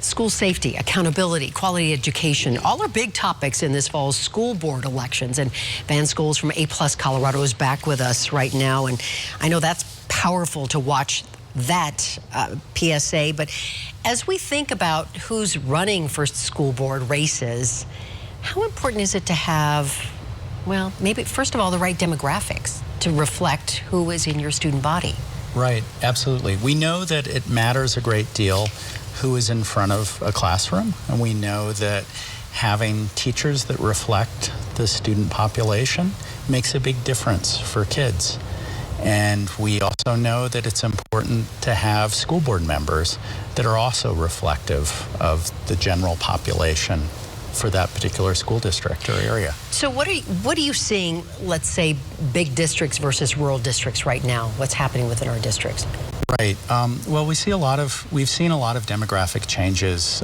School safety, accountability, quality education, all are big topics in this fall's school board elections. And Van Schoales from A-Plus Colorado is back with us right now. And I know that's powerful to watch that PSA. But as we think about who's running for school board races, how important is it to have, well, maybe first of all, the right demographics to reflect who is in your student body? Right, absolutely. We know that it matters a great deal who is in front of a classroom, and we know that having teachers that reflect the student population makes a big difference for kids. And we also know that it's important to have school board members that are also reflective of the general population for that particular school district or area. So what are you seeing, let's say, big districts versus rural districts right now? What's happening within our districts? Right. Well, we've seen a lot of demographic changes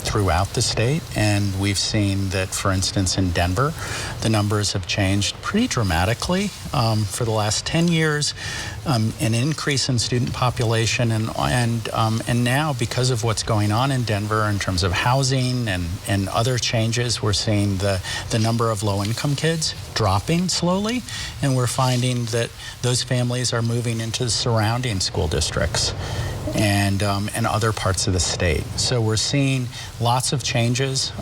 throughout the state, and we've seen that, for instance, in Denver, the numbers have changed pretty dramatically for the last 10 years. An increase in student population, and now, because of what's going on in Denver in terms of housing and other changes, we're seeing the number of low-income kids dropping slowly, and we're finding that those families are moving into the surrounding school districts and other parts of the state. So we're seeing lots of changes,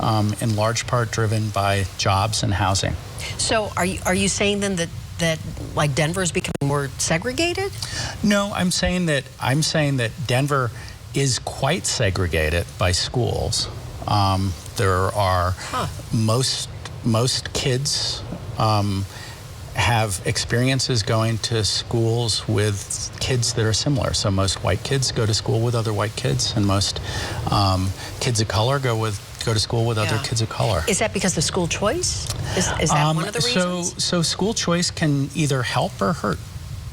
in large part driven by jobs and housing. So are you saying then that like Denver is becoming more segregated? No, I'm saying that Denver is quite segregated by schools. There are most kids have experiences going to schools with kids that are similar. So most white kids go to school with other white kids, and most kids of color go to school with other kids of color. Is that because of school choice? Is that one of the reasons? So school choice can either help or hurt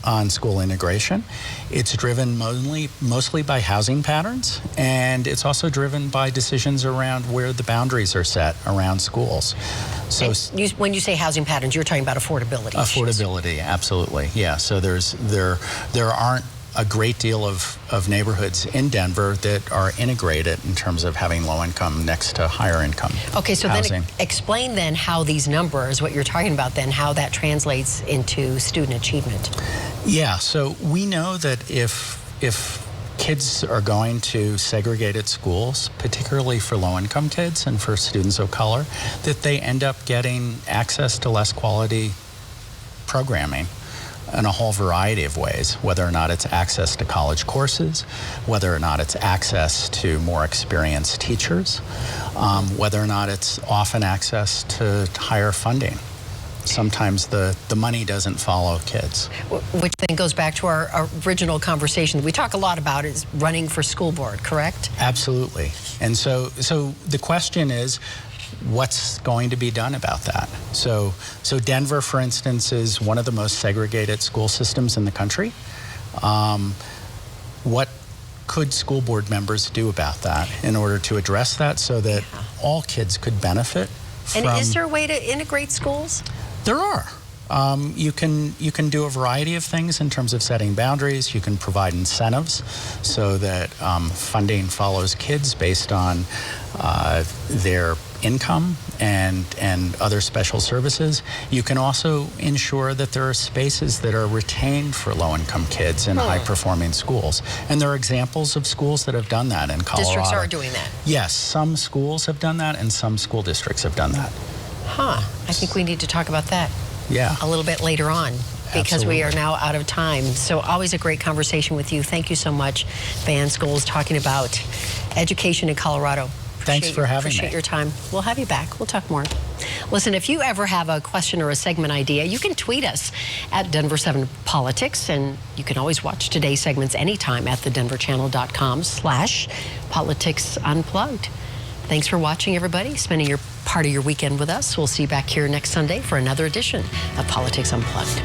on school integration. It's driven mostly by housing patterns, and it's also driven by decisions around where the boundaries are set around schools. So when you say housing patterns, you're talking about affordability. Affordability, issues. Absolutely, yeah. So there aren't a great deal of neighborhoods in Denver that are integrated in terms of having low income next to higher income Okay, so housing. Then explain then how these numbers, what you're talking about then, how that translates into student achievement. Yeah, so we know that if kids are going to segregated schools, particularly for low-income kids and for students of color, that they end up getting access to less quality programming in a whole variety of ways, whether or not it's access to college courses, whether or not it's access to more experienced teachers, whether or not it's often access to higher funding. Sometimes the money doesn't follow kids. Which then goes back to our original conversation that we talk a lot about, is running for school board, correct? Absolutely. And so the question is, what's going to be done about that? So Denver, for instance, is one of the most segregated school systems in the country. What could school board members do about that in order to address that so that all kids could benefit from... And is there a way to integrate schools? There are. You can do a variety of things in terms of setting boundaries. You can provide incentives so that funding follows kids based on their income and other special services. You can also ensure that there are spaces that are retained for low-income kids in high-performing schools. And there are examples of schools that have done that in Colorado. Districts are doing that? Yes, some schools have done that and some school districts have done that. I think we need to talk about that a little bit later on, because we are now out of time. So always a great conversation with you. Thank you so much, Van Schoales, talking about education in Colorado. Thanks for having me. Appreciate your time. We'll have you back. We'll talk more. Listen, if you ever have a question or a segment idea, you can tweet us at Denver 7 Politics, and you can always watch today's segments anytime at thedenverchannel.com/Politics Unplugged. Thanks for watching, everybody, spending your part of your weekend with us. We'll see you back here next Sunday for another edition of Politics Unplugged.